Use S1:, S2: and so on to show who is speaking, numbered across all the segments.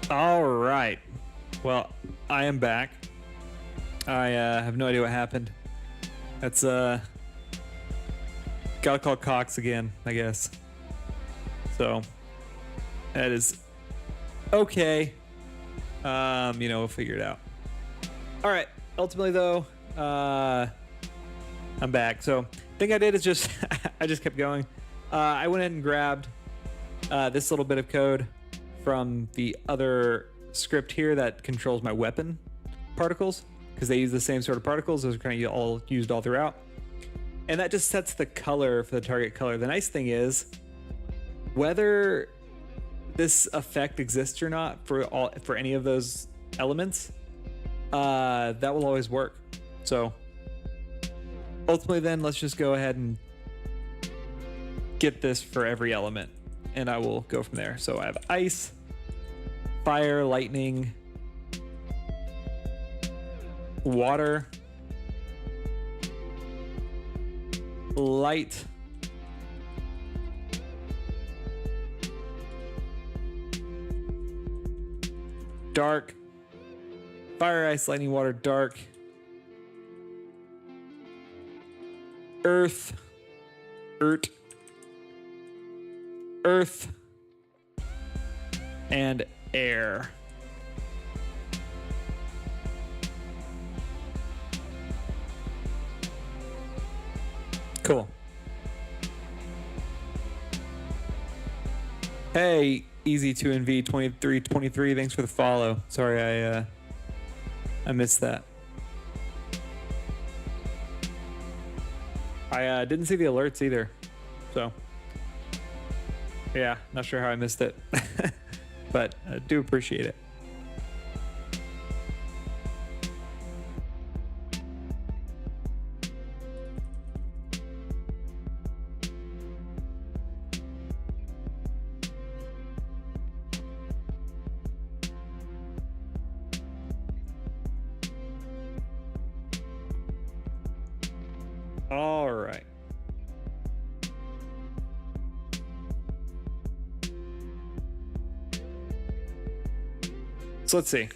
S1: All right. Well, I am back. I have no idea what happened. That's gotta call Cox again, I guess. So that is okay. We'll figure it out. All right. Ultimately, though, I'm back. So thing I did is just I just kept going. I went ahead and grabbed this little bit of code from the other script here that controls my weapon particles, because they use the same sort of particles. Those are kind of all used all throughout, and that just sets the color for the target color. The nice thing is, whether this effect exists or not for any of those elements, that will always work. So ultimately, then let's just go ahead and get this for every element, and I will go from there. So I have ice, fire, lightning, water, light, dark, fire, ice, lightning, water, dark, earth, and air. Cool. Hey, Easy2NV 2323, thanks for the follow. Sorry, I missed that. I didn't see the alerts either, so yeah, not sure how I missed it, but I do appreciate it. All right. So let's see.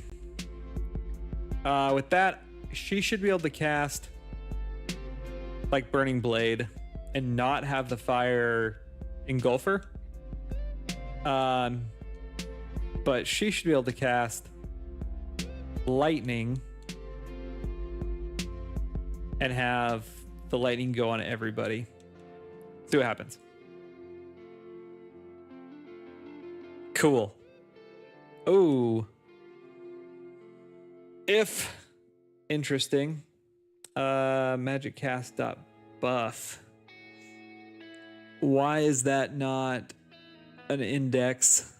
S1: With that, she should be able to cast like Burning Blade and not have the fire engulf her. But she should be able to cast lightning and have the lightning go on everybody. See what happens. Cool. Oh. If interesting, magic cast dot buff. Why is that not an index?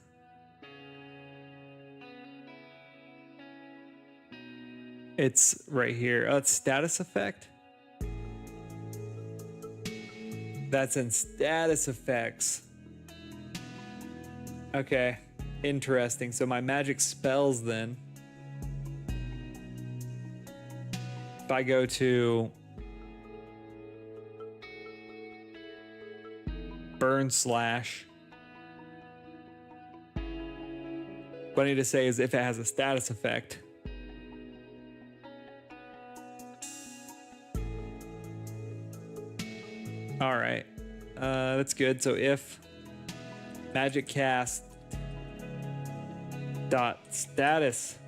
S1: It's right here. Oh, it's status effect. That's in status effects. Okay, interesting. So my magic spells then, if I go to burn slash, what I need to say is if it has a status effect. All right, that's good. So if magic cast dot status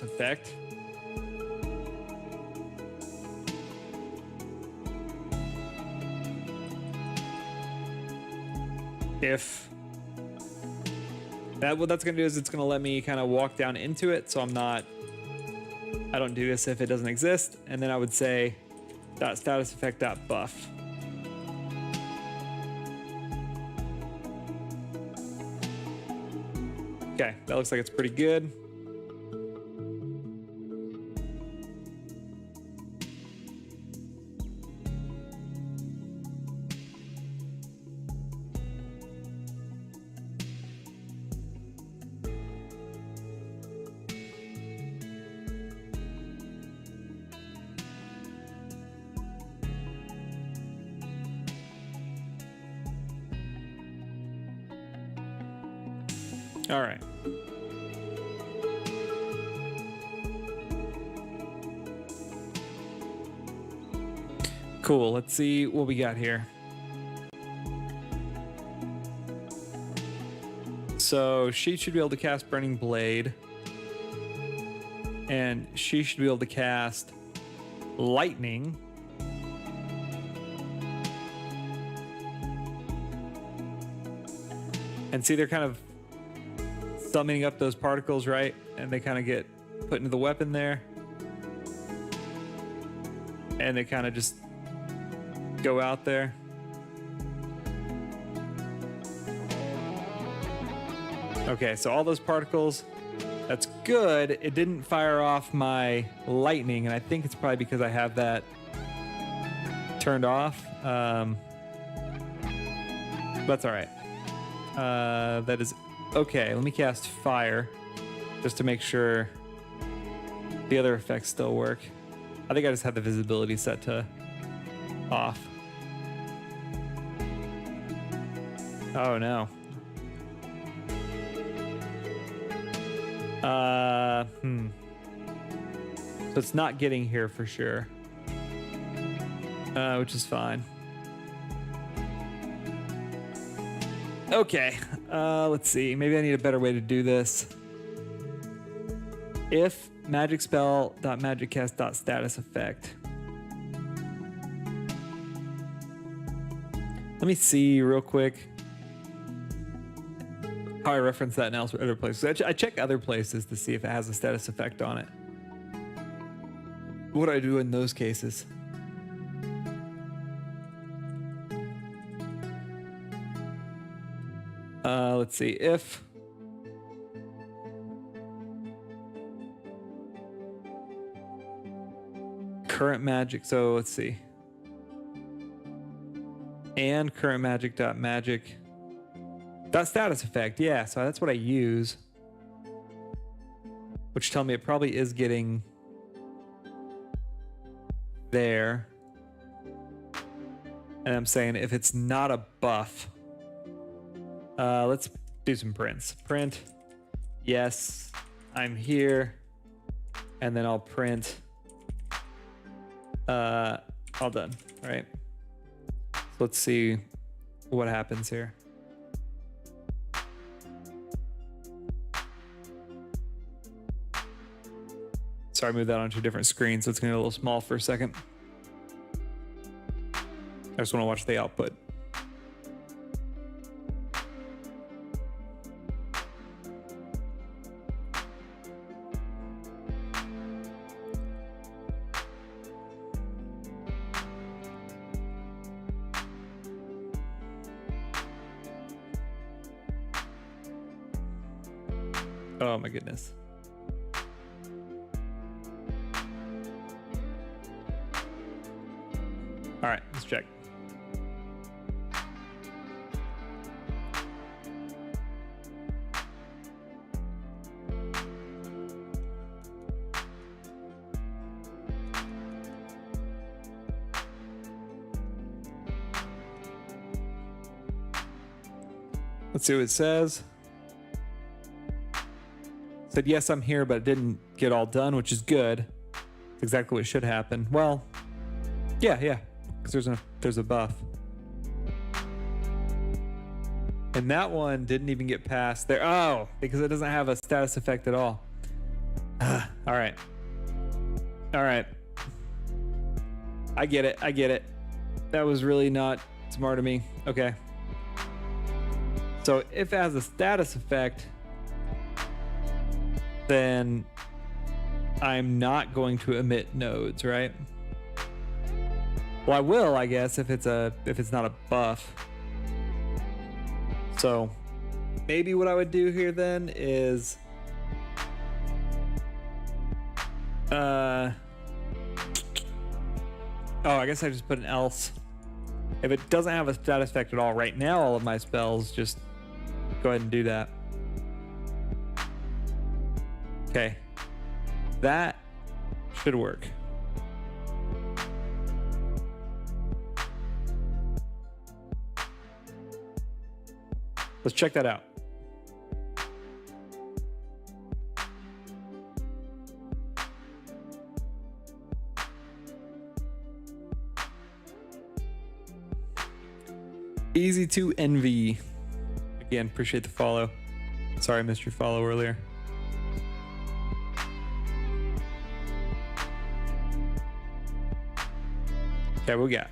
S1: effect, if that, what that's gonna do is it's gonna let me kind of walk down into it, so I don't do this if it doesn't exist, and then I would say dot status effect dot buff. Okay, that looks like it's pretty good. All right. Cool. Let's see what we got here. So she should be able to cast Burning Blade. And she should be able to cast Lightning. And see, they're kind of summoning up those particles, right? And they kind of get put into the weapon there. And they kind of just go out there. Okay, so all those particles, that's good. It didn't fire off my lightning, and I think it's probably because I have that turned off. That's all right. That is okay. Let me cast fire just to make sure the other effects still work. I think I just had the visibility set to off. Oh no. So it's not getting here for sure. Which is fine. Okay, let's see. Maybe I need a better way to do this. If magic spell dot magic cast dot status effect. Let me see real quick how I reference that in other places. I check other places to see if it has a status effect on it. What do I do in those cases? Let's see if current magic. So let's see. And current magic dot magic dot status effect. Yeah, so that's what I use. Which tell me it probably is getting there. And I'm saying if it's not a buff, let's do some prints. Print, yes, I'm here. And then I'll print, all done, right? So let's see what happens here. Sorry, I moved that onto a different screen, so it's gonna be a little small for a second. I just wanna watch the output. Oh my goodness. All right, let's check. Let's see what it says. Said, yes, I'm here, but it didn't get all done, which is good. It's exactly what should happen. Well, yeah, because there's a buff. And that one didn't even get past there. Oh, because it doesn't have a status effect at all. All right. I get it. That was really not smart of me. Okay. So if it has a status effect, then I'm not going to emit nodes, right? Well, I will, I guess, if it's not a buff. So maybe what I would do here then is oh, I guess I just put an else. If it doesn't have a status effect at all right now, all of my spells, just go ahead and do that. Okay, that should work. Let's check that out. Easy to envy. Again, appreciate the follow. Sorry I missed your follow earlier. Okay, what we got?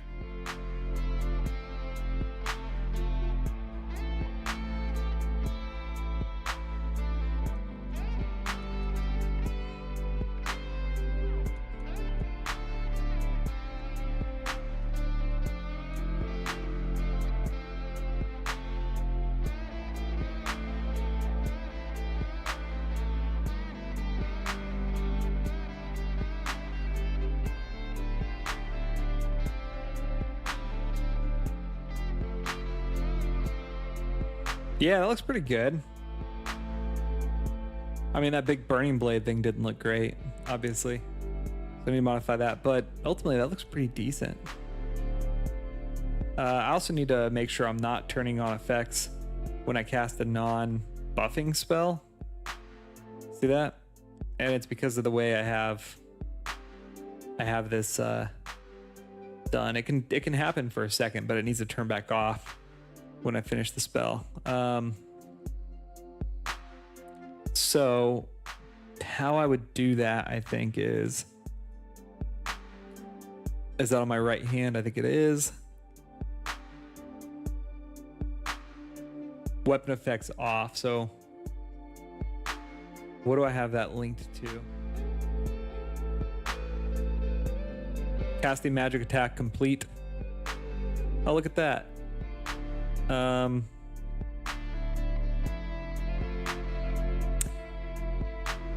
S1: Yeah, that looks pretty good. I mean, that big burning blade thing didn't look great, obviously. So I need to modify that, but ultimately that looks pretty decent. I also need to make sure I'm not turning on effects when I cast a non-buffing spell. See that? And it's because of the way I have this done. It can happen for a second, but it needs to turn back off when I finish the spell. So how I would do that, I think, is that on my right hand? I think it is. Weapon effects off. So what do I have that linked to? Casting magic attack complete. Oh, look at that.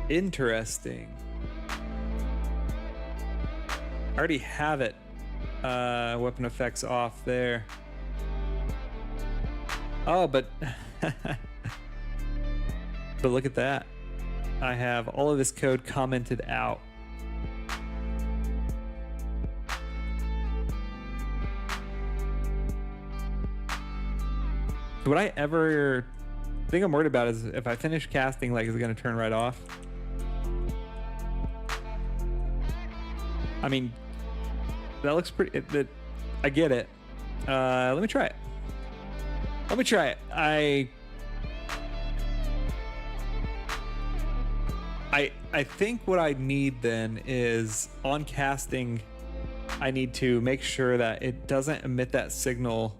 S1: Interesting. I already have it. Weapon effects off there. Oh, but but look at that. I have all of this code commented out. Would I ever... The thing I'm worried about is if I finish casting, like, is it going to turn right off? I mean, that looks pretty... I get it. Let me try it. Let me try it. I think what I need then is on casting, I need to make sure that it doesn't emit that signal.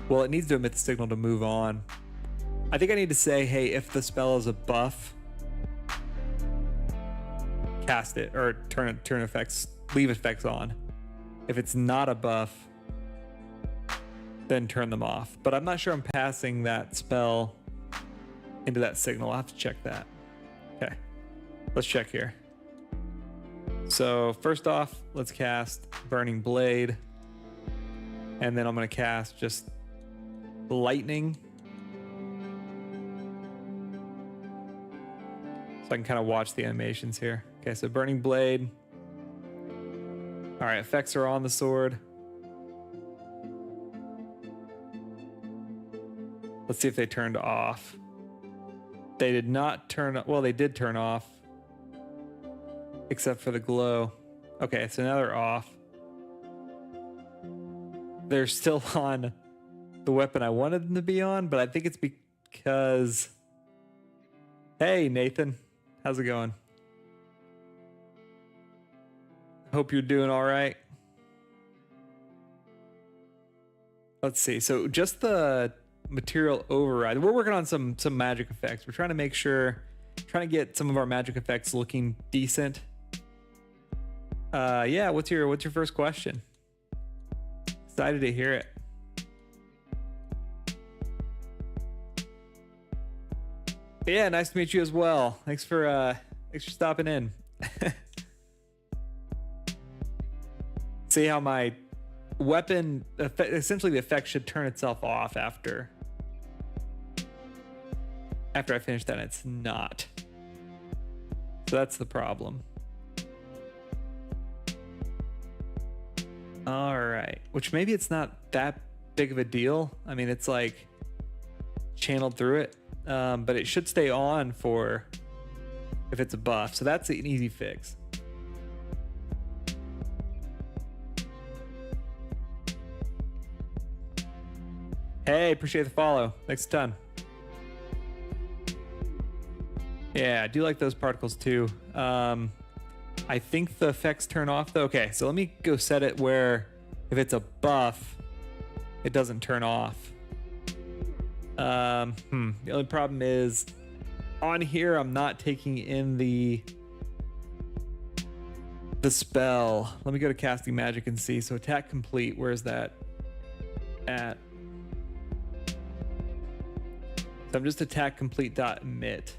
S1: Well, it needs to emit the signal to move on. I think I need to say, hey, if the spell is a buff, cast it, or turn effects, leave effects on. If it's not a buff, then turn them off. But I'm not sure I'm passing that spell into that signal. I'll have to check that. Okay, let's check here. So first off, let's cast Burning Blade. And then I'm gonna cast just Lightning. So I can kind of watch the animations here. Okay, so Burning Blade. All right, effects are on the sword. Let's see if they turned off. They did not turn, well, they did turn off. Except for the glow. Okay, so now they're off. They're still on the weapon I wanted them to be on, but I think it's because... Hey, Nathan. How's it going? Hope you're doing all right. Let's see. So just the material override. We're working on some magic effects. We're trying to make sure, trying to get some of our magic effects looking decent. Yeah, what's your first question? Excited to hear it. Yeah, nice to meet you as well. Thanks for stopping in. See how my weapon essentially the effect should turn itself off after I finish that. It's not. So that's the problem. All right, which maybe it's not that big of a deal. I mean, it's like channeled through it, but it should stay on for if it's a buff. So that's an easy fix. Hey, appreciate the follow. Thanks a ton. Yeah, I do like those particles too. I think the effects turn off though. Okay, so let me go set it where if it's a buff, it doesn't turn off. The only problem is on here, I'm not taking in the spell. Let me go to casting magic and see. So attack complete, where's that at? So I'm just attack complete dot emit.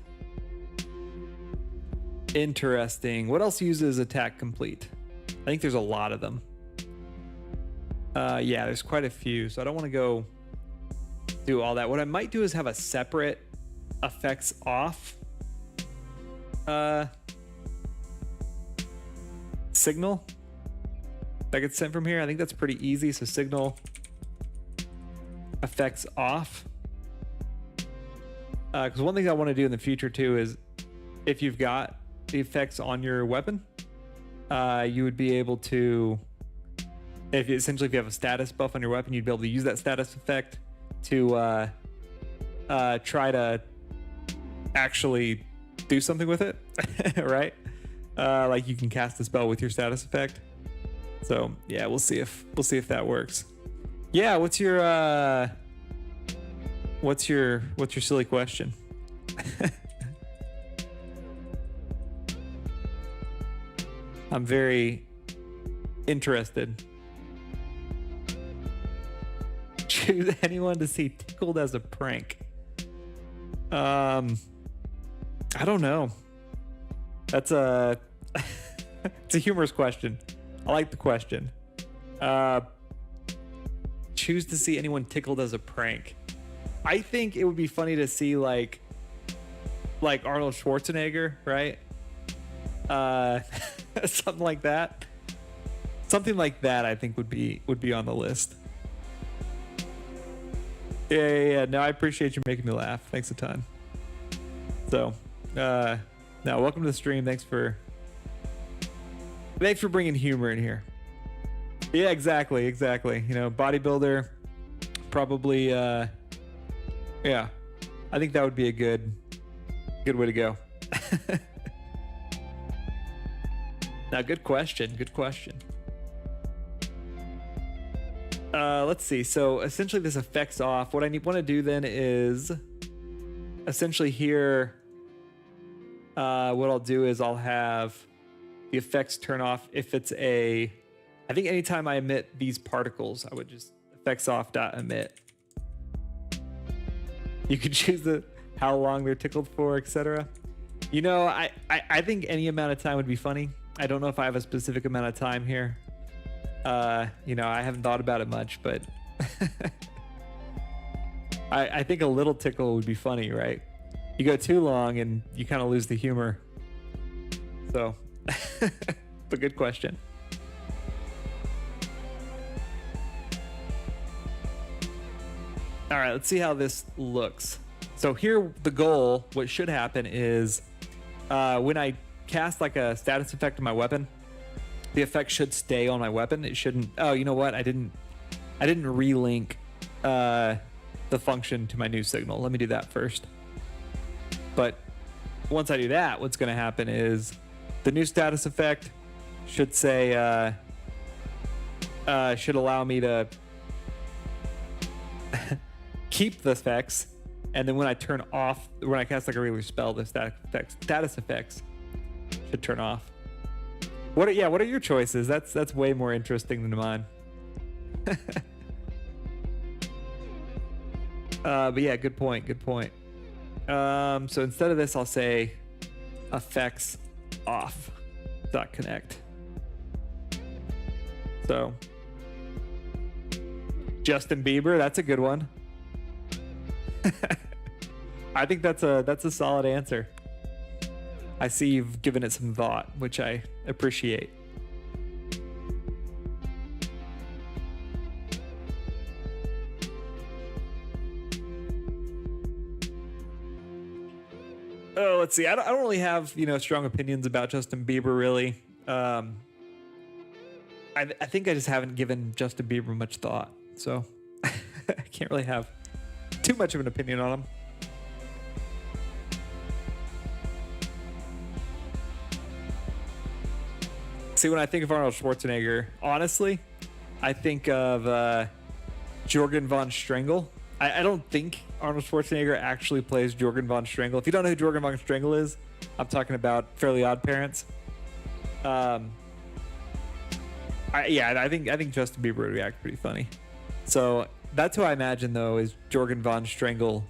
S1: Interesting. What else uses attack complete? I think there's a lot of them. Yeah, there's quite a few, so I don't want to go do all that. What I might do is have a separate effects off signal that gets sent from here. I think that's pretty easy. So signal effects off. Because one thing I want to do in the future too is if you've got the effects on your weapon, you would be able to, if you have a status buff on your weapon, you'd be able to use that status effect to try to actually do something with it, right? Like you can cast a spell with your status effect. So yeah, we'll see if that works. Yeah, what's your silly question? I'm very interested. Choose anyone to see tickled as a prank. I don't know. That's it's a humorous question. I like the question. Choose to see anyone tickled as a prank. I think it would be funny to see like Arnold Schwarzenegger, right? Something like that. Something like that I think would be on the list. Yeah. No, I appreciate you making me laugh. Thanks a ton. So, now welcome to the stream. Thanks for bringing humor in here. Yeah, exactly. You know, bodybuilder, probably. Yeah, I think that would be a good way to go. Now, good question. Let's see. So essentially this effects off. What I want to do then is essentially here, what I'll do is I'll have the effects turn off if it's I think anytime I emit these particles, I would just effects off dot emit. You could choose how long they're tickled for, etc. You know, I think any amount of time would be funny. I don't know if I have a specific amount of time here. You know, I haven't thought about it much, but I think a little tickle would be funny, right? You go too long and you kind of lose the humor. So, but good question. All right, let's see how this looks. So here, the goal, what should happen is when I cast like a status effect on my weapon, the effect should stay on my weapon. It shouldn't. Oh, you know what? I didn't relink the function to my new signal. Let me do that first. But once I do that, what's going to happen is the new status effect should say should allow me to keep the effects, and then when I turn off, when I cast like a regular spell, the status effects should turn off. What are your choices? That's way more interesting than mine. But yeah, good point. So instead of this, I'll say effects off dot connect. So Justin Bieber, that's a good one. I think that's a solid answer. I see you've given it some thought, which I appreciate. Oh, let's see. I don't really have, strong opinions about Justin Bieber, really. I think I just haven't given Justin Bieber much thought, so I can't really have too much of an opinion on him. See, when I think of Arnold Schwarzenegger, honestly, I think of Jorgen von Strangel. I don't think Arnold Schwarzenegger actually plays Jorgen von Strangel. If you don't know who Jorgen von Strangel is, I'm talking about Fairly Odd Parents. I think Justin Bieber would react pretty funny. So that's who I imagine, though, is Jorgen von Strangel.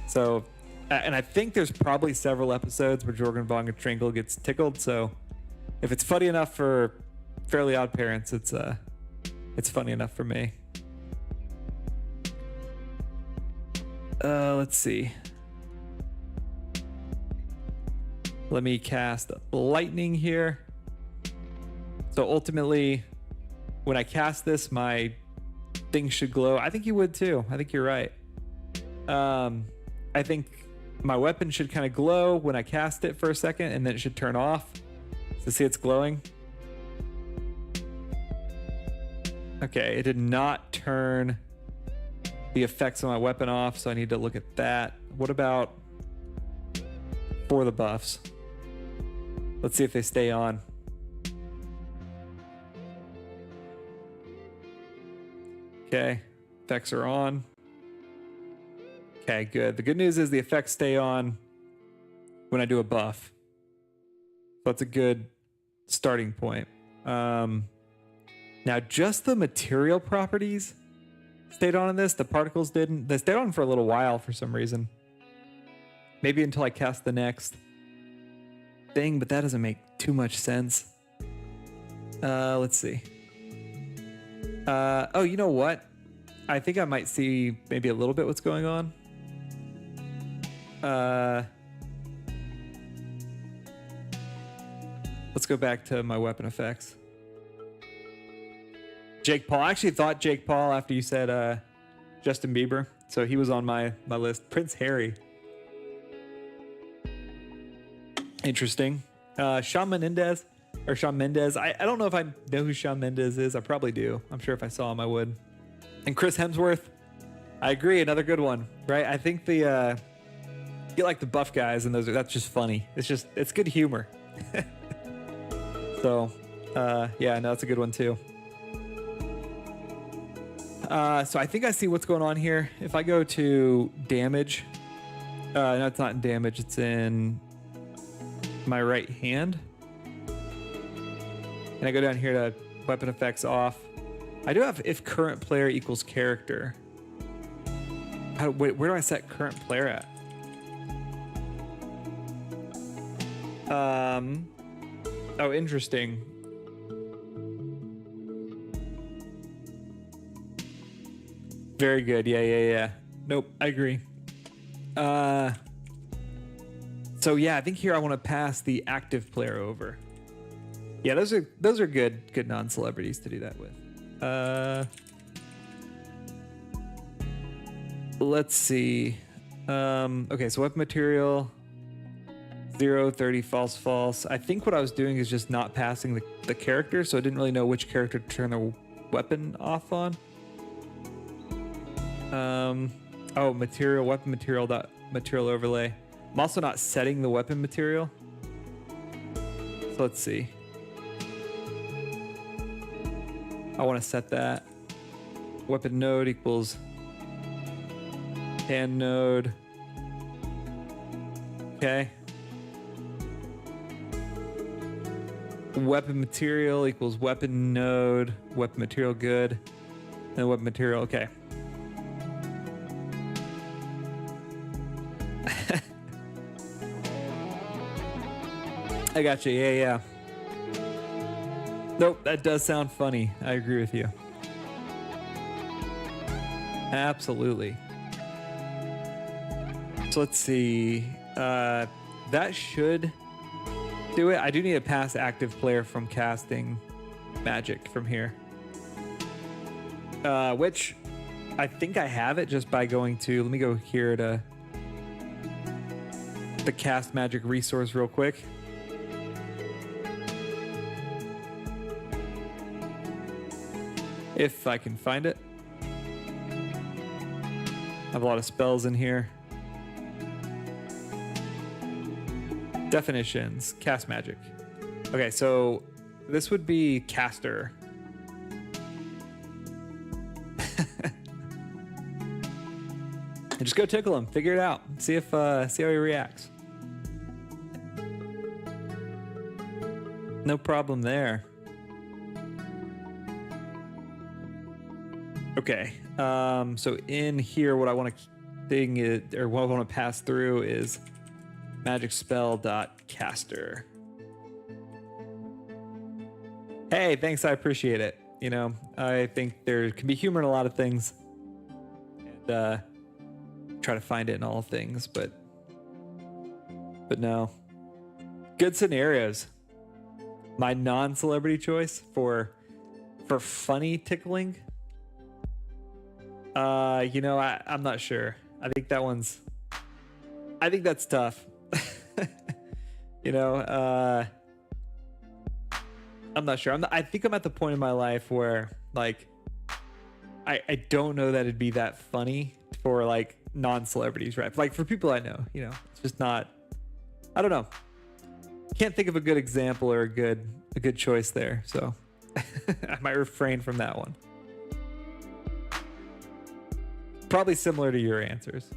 S1: So, and I think there's probably several episodes where Jorgen von Strangel gets tickled. So if it's funny enough for Fairly Odd Parents, it's funny enough for me. Let's see. Let me cast lightning here. So ultimately, when I cast this, my thing should glow. I think you would too. I think you're right. I think my weapon should kind of glow when I cast it for a second, and then it should turn off. So see, it's glowing. Okay, it did not turn the effects on my weapon off, so I need to look at that. What about for the buffs? Let's see if they stay on. Okay, effects are on. Okay, good. The good news is the effects stay on when I do a buff. So that's a good starting point. Now, just the material properties stayed on in this. The particles didn't. They stayed on for a little while for some reason. Maybe until I cast the next thing, but that doesn't make too much sense. Let's see. Oh, you know what? I think I might see maybe a little bit what's going on. Let's go back to my weapon effects. Jake Paul. I actually thought Jake Paul after you said Justin Bieber. So he was on my list. Prince Harry. Interesting. Shawn Mendes. I don't know if I know who Shawn Mendes is. I probably do. I'm sure if I saw him, I would. And Chris Hemsworth. I agree. Another good one, right? I think you like the buff guys, and that's just funny. It's good humor. So, yeah, no, that's a good one too. So I think I see what's going on here. If I go to damage, no, it's not in damage. It's in my right hand. And I go down here to weapon effects off. I do have if current player equals character. Wait, where do I set current player at? Oh, interesting. Very good. Yeah. Nope, I agree. So yeah, I think here I want to pass the active player over. Yeah, those are good non-celebrities to do that with. Let's see. Okay, so weapon material 0, 30, false. I think what I was doing is just not passing the character, so I didn't really know which character to turn the weapon off on. Oh, material, weapon material dot material overlay. I'm also not setting the weapon material. So let's see. I want to set that. Weapon node equals hand node. Okay. Weapon material equals weapon node. Weapon material good. And weapon material, okay. I got you. Yeah. Nope, that does sound funny. I agree with you. Absolutely. So let's see. That should do it. I do need to pass active player from casting magic from here. Which I think I have it just by going to, let me go here to the cast magic resource real quick. If I can find it. have a lot of spells in here. Definitions, cast magic. Okay, so this would be caster. And just go tickle him, figure it out, see how he reacts. No problem there. Okay, so in here, what I want to what I want to pass through is magic spell dot caster. Hey, thanks, I appreciate it. You know, I think there can be humor in a lot of things, and try to find it in all things, but no. Good scenarios. My non-celebrity choice for funny tickling. You know, I'm not sure. I think that's tough. You know, I'm not sure. I think I'm at the point in my life where, like, I don't know that it'd be that funny for, like, non-celebrities, right? Like, for people I know, you know, it's just not, I don't know. Can't think of a good example or a good choice there. So I might refrain from that one. Probably similar to your answers.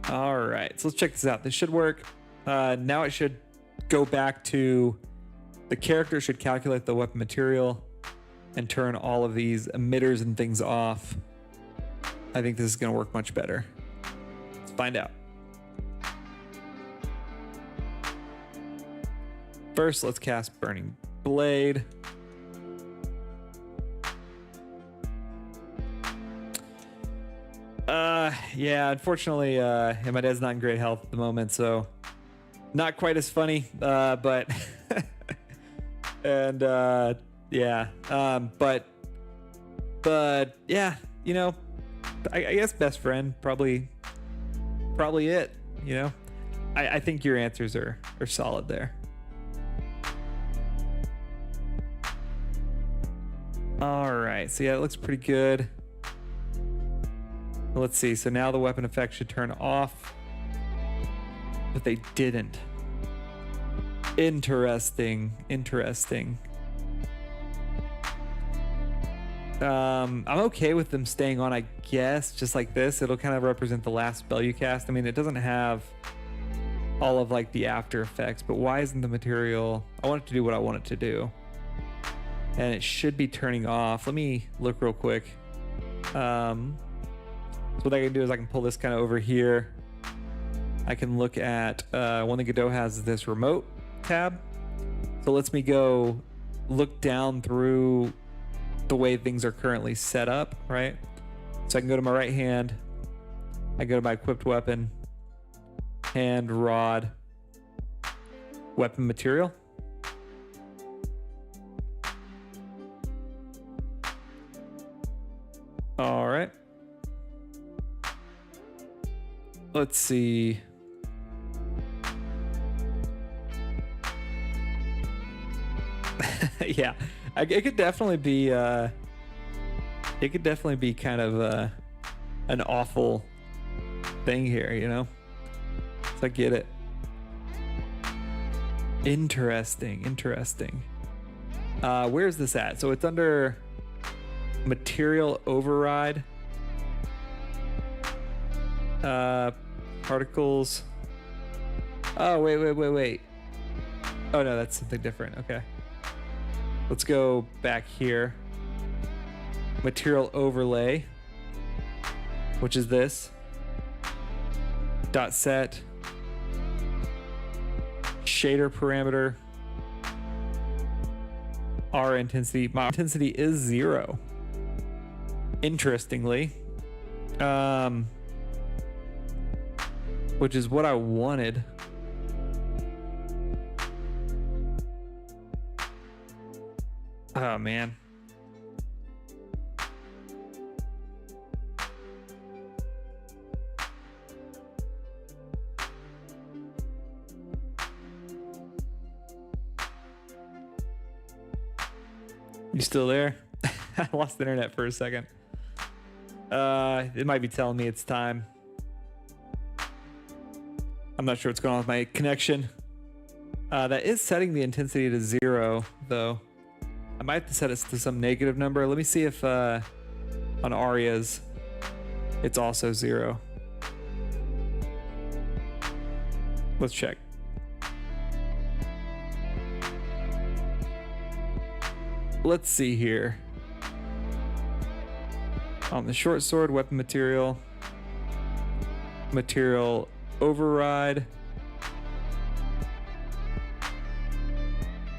S1: All right, so let's check this out. This should work. Now it should go back to the character should calculate the weapon material and turn all of these emitters and things off. I think this is going to work much better. Let's find out. First, let's cast Burning Blade. Yeah, unfortunately, my dad's not in great health at the moment, so not quite as funny, but and yeah, but yeah, you know, I guess best friend probably it, you know. I think your answers are solid there. All right, so yeah, it looks pretty good. Let's see, so now the weapon effect should turn off, but they didn't. Interesting. I'm okay with them staying on, I guess, just like this. It'll kind of represent the last spell you cast. I mean, it doesn't have all of, like, the after effects, but why isn't the material, I want it to do what I want it to do. And it should be turning off. Let me look real quick. So what I can do is I can pull this kind of over here. I can look at, one that Godot has is this remote tab. So it lets me go look down through the way things are currently set up, right? So I can go to my right hand, I go to my equipped weapon, hand, rod, weapon material. All right. Let's see. Yeah, it could definitely be kind of an awful thing here, you know. So I get it. Interesting. Where's this at? So it's under material override. Particles. Oh, wait. Oh no, that's something different. Okay. Let's go back here. Material overlay, which is this. Dot set. Shader parameter. R intensity. My intensity is 0. Interestingly. Which is what I wanted. Oh man. You still there? I lost the internet for a second. It might be telling me it's time. I'm not sure what's going on with my connection. That is setting the intensity to 0, though. I might have to set it to some negative number. Let me see if on Aria's it's also 0. Let's check. Let's see here. On the short sword, weapon material, material override.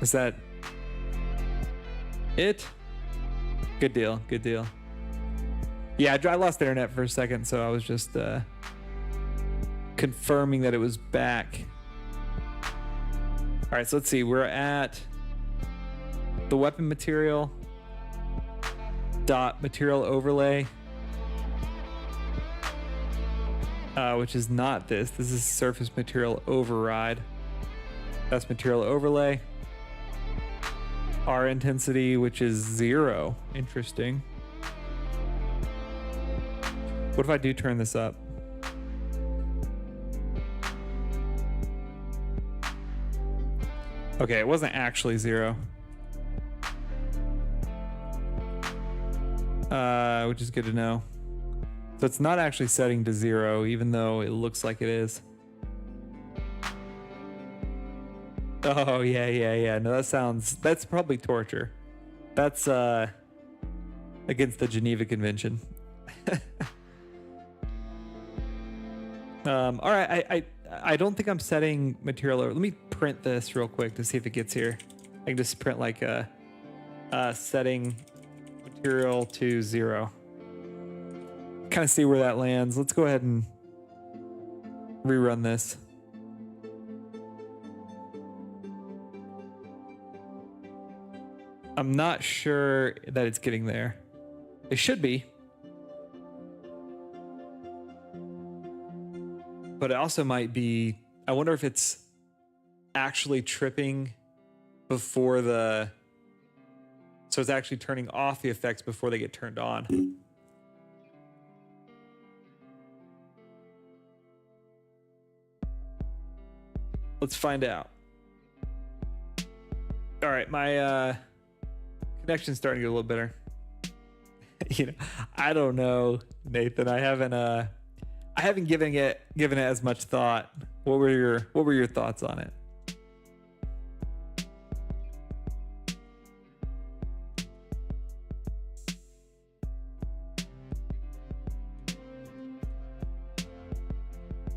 S1: Is that it? Good deal, good deal. Yeah, I lost the internet for a second, so I was just confirming that it was back. All right, so let's see. We're at the weapon material dot material overlay, which is not this. This is surface material override. That's material overlay. R intensity, which is 0. Interesting. What if I do turn this up? Okay, it wasn't actually 0. Which is good to know. So it's not actually setting to 0, even though it looks like it is. Oh, yeah. No, that's probably torture. That's against the Geneva Convention. All right, I don't think I'm setting material over. Let me print this real quick to see if it gets here. I can just print like a setting material to 0. Kind of see where that lands. Let's go ahead and rerun this. I'm not sure that it's getting there. It should be. But it also might be, I wonder if it's actually tripping before the, so it's actually turning off the effects before they get turned on. Let's find out. All right, my connection's starting to get a little better. I don't know, Nathan. I haven't given it as much thought. What were your thoughts on it?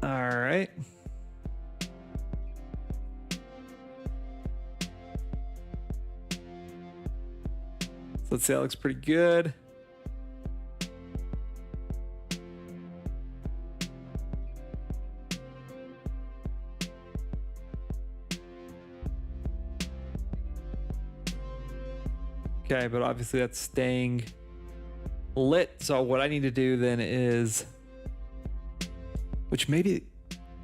S1: All right. So let's see, that looks pretty good. Okay, but obviously that's staying lit. So what I need to do then is, which maybe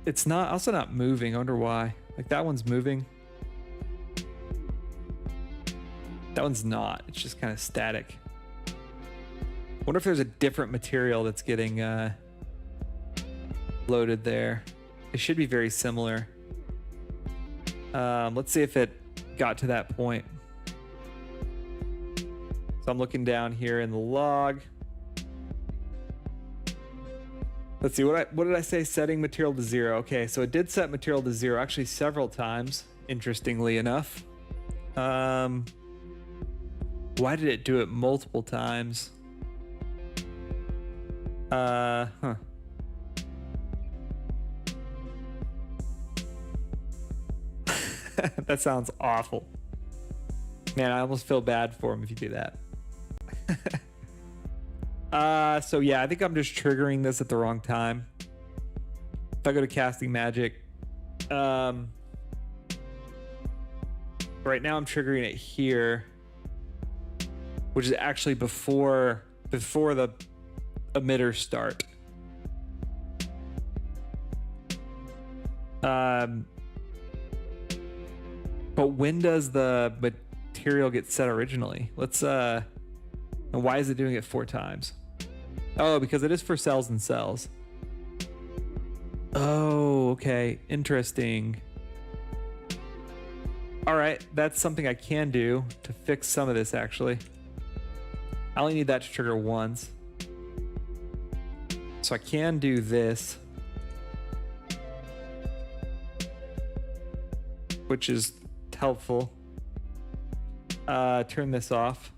S1: it's not, also not moving. I wonder why. Like that one's moving. That one's not. It's just kind of static. I wonder if there's a different material that's getting loaded there. It should be very similar. Let's see if it got to that point. So I'm looking down here in the log. Let's see, what did I say? Setting material to 0. Okay, so it did set material to 0 actually several times, interestingly enough. Why did it do it multiple times? That sounds awful. Man, I almost feel bad for him if you do that. So yeah, I think I'm just triggering this at the wrong time. If I go to casting magic, right now I'm triggering it here, which is actually before the emitters start. But when does the material get set originally? Let's and why is it doing it 4 times? Oh, because it is for cells and cells. Oh, okay. Interesting. All right, that's something I can do to fix some of this, actually. I only need that to trigger once. So I can do this, which is helpful. Turn this off.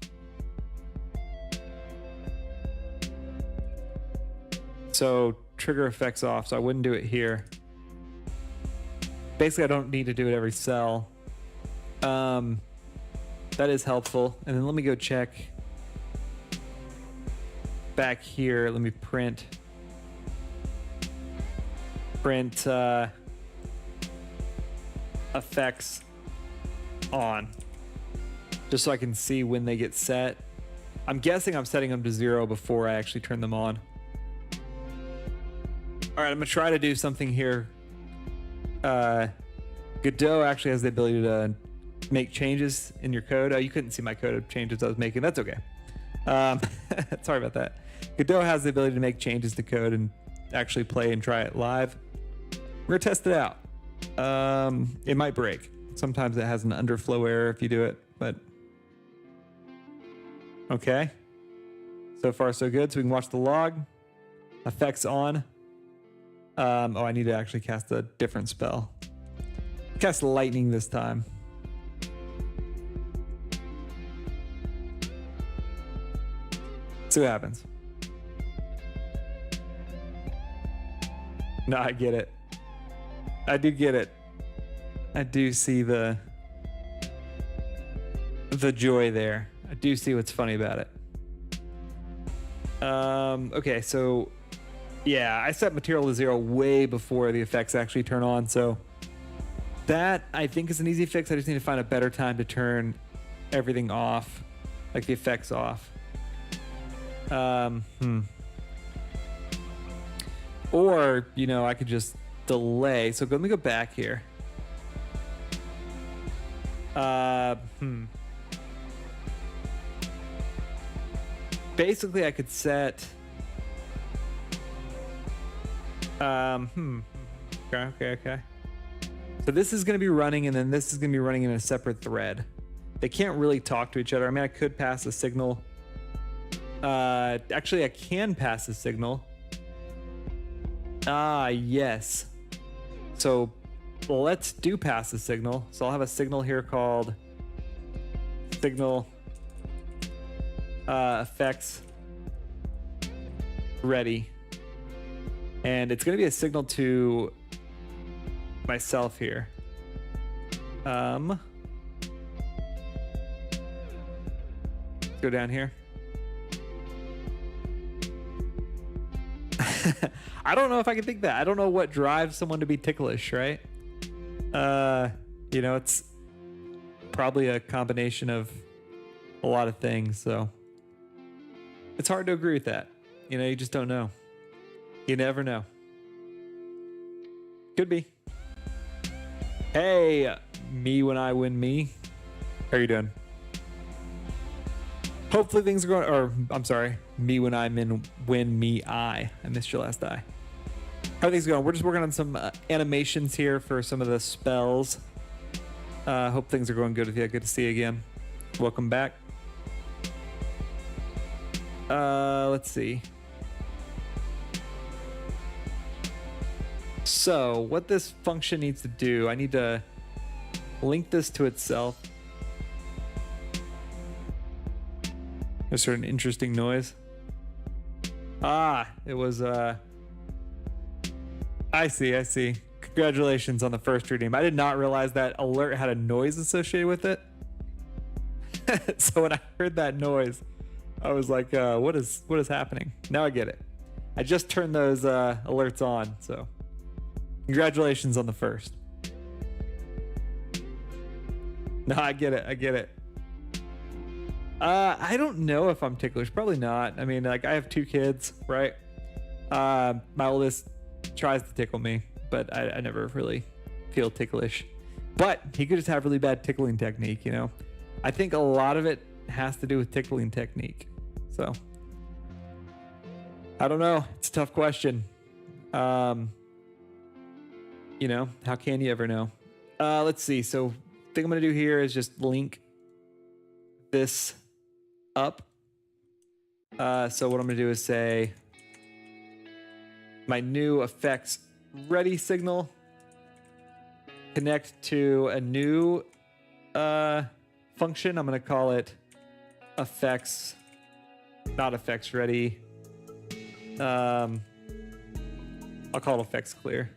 S1: So trigger effects off, so I wouldn't do it here. Basically, I don't need to do it every cell. That is helpful. And then let me go check back here. Let me print effects on, just so I can see when they get set. I'm guessing I'm setting them to 0 before I actually turn them on. All right, I'm gonna try to do something here. Godot actually has the ability to make changes in your code. Oh, you couldn't see my code of changes I was making. That's okay. Sorry about that. Godot has the ability to make changes to code and actually play and try it live. We're gonna test it out. It might break. Sometimes it has an underflow error if you do it, but okay. So far so good. So we can watch the log. Effects on. Oh, I need to actually cast a different spell. Cast lightning this time. See what happens. No, I get it. I do get it. I do see the joy there. I do see what's funny about it. Okay, so yeah, I set material to 0 way before the effects actually turn on, so that I think is an easy fix. I just need to find a better time to turn everything off, like the effects off. Or, you know, I could just delay. So let me go back here. Basically, I could set. Okay. So this is going to be running, and then this is going to be running in a separate thread. They can't really talk to each other. I mean, I could pass a signal. Actually, I can pass a signal. Yes. So let's do pass a signal. So I'll have a signal here called signal effects ready. And it's going to be a signal to myself here. Go down here. I don't know if I can think that. I don't know what drives someone to be ticklish, right? You know, it's probably a combination of a lot of things, so it's hard to agree with that. You know, you just don't know. You never know. Could be. Hey, me when I win me. How are you doing? Hopefully things are going, or I'm sorry, me when I'm in win me I missed your last I. How are things going? We're just working on some animations here for some of the spells. Hope things are going good with you. Good to see you again. Welcome back. Let's see. So what this function needs to do, I need to link this to itself. There's sort of an interesting noise. It was, I see. Congratulations on the first redeem. I did not realize that alert had a noise associated with it. So when I heard that noise, I was like, what is happening? Now I get it. I just turned those alerts on, so congratulations on the first. No, I get it. I don't know if I'm ticklish. Probably not. I mean, like, I have 2 kids, right? My oldest tries to tickle me, but I never really feel ticklish. But he could just have really bad tickling technique, you know? I think a lot of it has to do with tickling technique. So I don't know. It's a tough question. How can you ever know? Let's see. So thing I'm going to do here is just link this up. So what I'm going to do is say my new effects ready signal connect to a new function. I'm going to call it effects, not effects ready. I'll call it effects clear.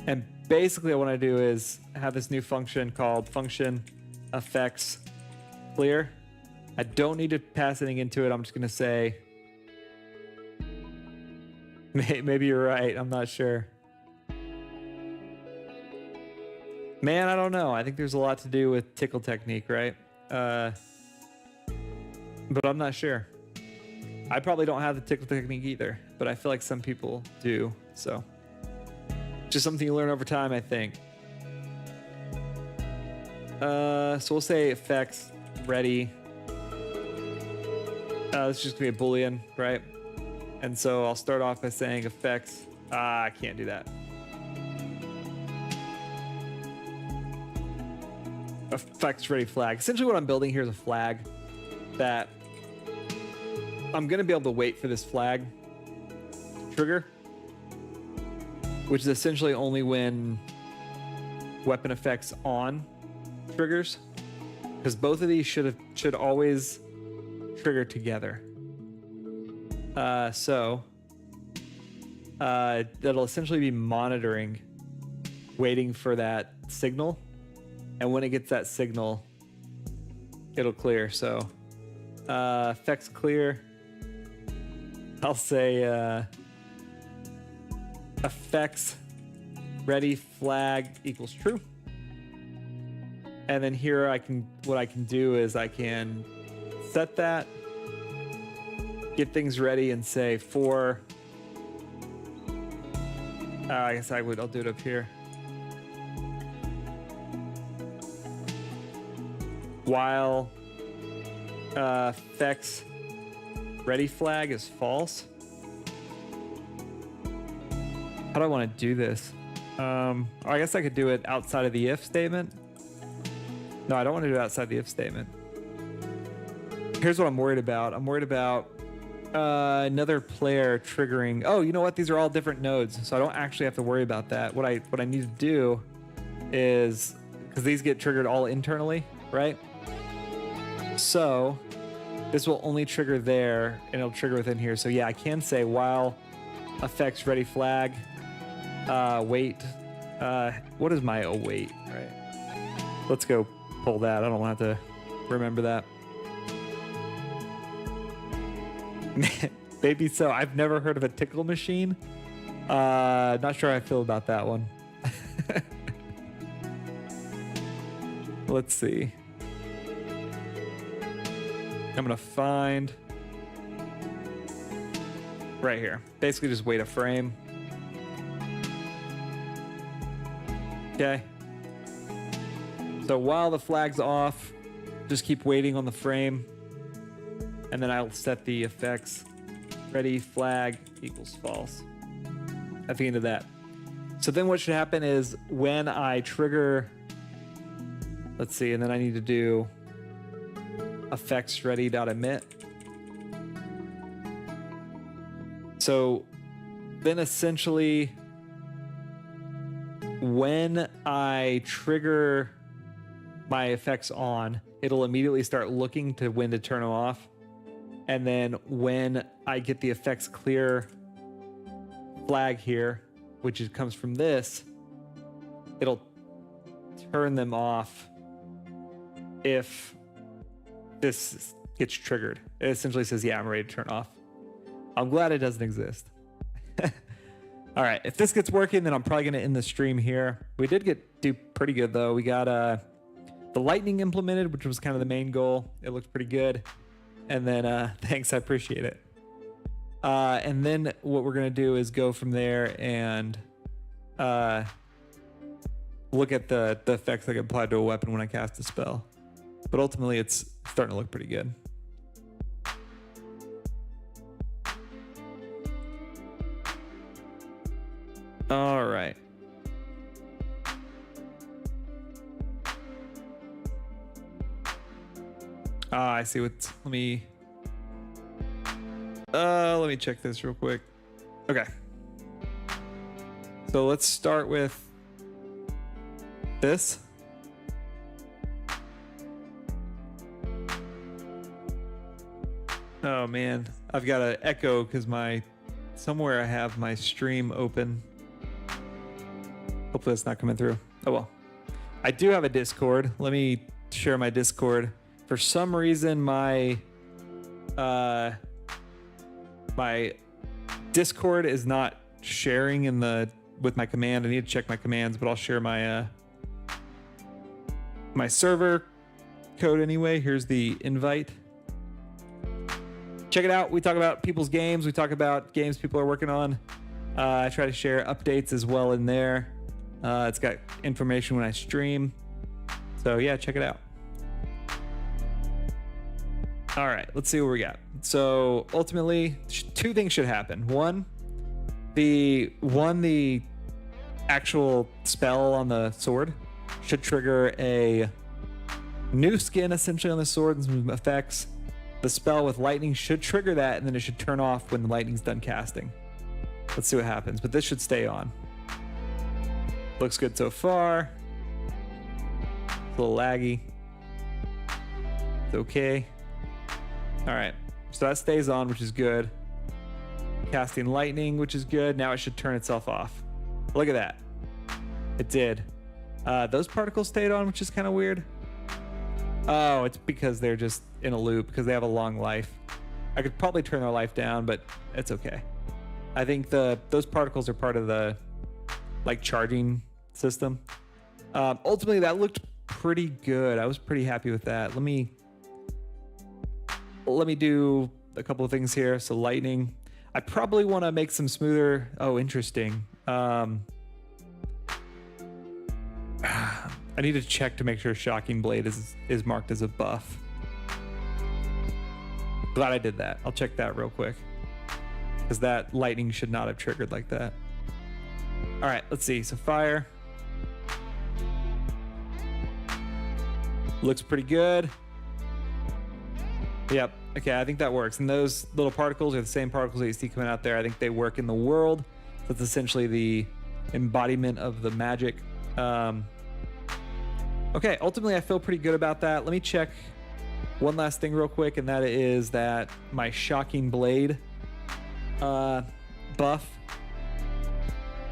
S1: And basically what I want to do is have this new function called function effects clear. I don't need to pass anything into it. I'm just going to say, maybe you're right. I'm not sure. Man, I don't know. I think there's a lot to do with tickle technique, right? But I'm not sure. I probably don't have the tickle technique either, but I feel like some people do. So just something you learn over time, I think. So we'll say effects ready. This is just gonna be a Boolean, right? And so I'll start off by saying effects. I can't do that. Effects ready flag. Essentially what I'm building here is a flag that I'm going to be able to wait for this flag to trigger, which is essentially only when weapon effects on triggers, because both of these should always trigger together. So that'll essentially be monitoring, waiting for that signal, and when it gets that signal, it'll clear. So effects clear. I'll say effects ready flag equals true. And then here what I can do is I can set that, get things ready, and say for, I guess I'll do it up here. While effects ready flag is false. How do I want to do this? I guess I could do it outside of the if statement. No, I don't want to do it outside the if statement. Here's what I'm worried about. I'm worried about another player triggering. Oh, you know what? These are all different nodes, so I don't actually have to worry about that. What I need to do is, because these get triggered all internally, right? So this will only trigger there, and it'll trigger within here. So yeah, I can say while effects ready flag, wait. What is my await? Right. Let's go pull that. I don't want to remember that. Maybe so. I've never heard of a tickle machine. Not sure how I feel about that one. Let's see. I'm gonna find right here. Basically just wait a frame. Okay. So while the flag's off, just keep waiting on the frame. And then I'll set the effects ready flag equals false at the end of that. So then what should happen is when I trigger, let's see, and then I need to do effects ready.emit. So then essentially when I trigger my effects on, it'll immediately start looking to when to turn them off. And then when I get the effects clear flag here, which comes from this, it'll turn them off if this gets triggered. It essentially says, yeah, I'm ready to turn off. I'm glad it doesn't exist. All right, if this gets working, then I'm probably going to end the stream here. We did do pretty good, though. We got the lightning implemented, which was kind of the main goal. It looked pretty good. And then thanks, I appreciate it. And then what we're going to do is go from there, and we'll look at the effects that get applied to a weapon when I cast a spell. But ultimately, it's starting to look pretty good. All right. I see what's. Let me check this real quick. Okay. So let's start with this. Oh man, I've got an echo because somewhere I have my stream open. Hopefully it's not coming through. Oh well. I do have a Discord. Let me share my Discord. For some reason, my Discord is not sharing with my command. I need to check my commands, but I'll share my my server code anyway. Here's the invite. Check it out. We talk about people's games. We talk about games people are working on. I try to share updates as well in there. It's got information when I stream. So yeah, check it out. All right, let's see what we got. So ultimately, two things should happen. One, the actual spell on the sword should trigger a new skin essentially on the sword and some effects. The spell with lightning should trigger that, and then it should turn off when the lightning's done casting. Let's see what happens, but this should stay on. Looks good so far. It's a little laggy. It's okay. All right, so that stays on, which is good. Casting lightning, which is good. Now it should turn itself off. Look at that. It did. Those particles stayed on, which is kind of weird. Oh, it's because they're just in a loop because they have a long life. I could probably turn their life down, but it's okay. I think those particles are part of the charging system. Ultimately, that looked pretty good. I was pretty happy with that. Let me do a couple of things here. So lightning. I probably want to make some smoother. Oh, interesting. I need to check to make sure Shocking Blade is marked as a buff. Glad I did that. I'll check that real quick. Because that lightning should not have triggered like that. All right, let's see. So fire. Looks pretty good. Yep. Okay, I think that works. And those little particles are the same particles that you see coming out there. I think they work in the world. That's essentially the embodiment of the magic. Okay, ultimately I feel pretty good about that. Let me check one last thing real quick, and that is that my Shocking Blade buff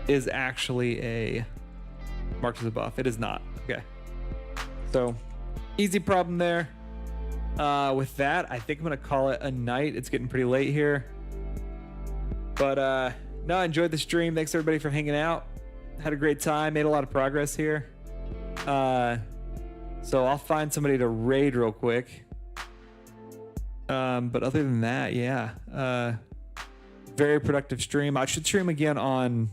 S1: is actually marked as a buff. It is not. Okay. So, easy problem there. With that, I think I'm going to call it a night. It's getting pretty late here. But, no, I enjoyed the stream. Thanks, everybody, for hanging out. Had a great time. Made a lot of progress here. So I'll find somebody to raid real quick. But other than that, yeah. Very productive stream. I should stream again on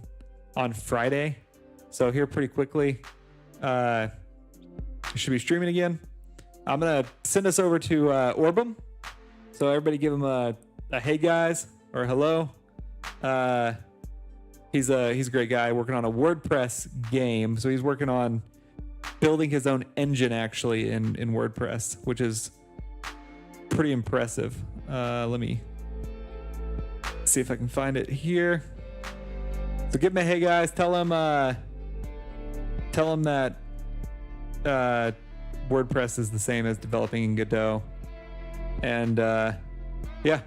S1: Friday. So here pretty quickly. I should be streaming again. I'm going to send us over to Orbum. So everybody give him a hey guys or hello. He's a great guy working on a WordPress game. So he's working on building his own engine actually in WordPress, which is pretty impressive. Let me see if I can find it here. So give him a hey guys. Tell him that WordPress is the same as developing in Godot. And yeah,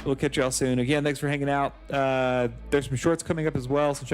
S1: we'll catch y'all soon. Again, thanks for hanging out. There's some shorts coming up as well. So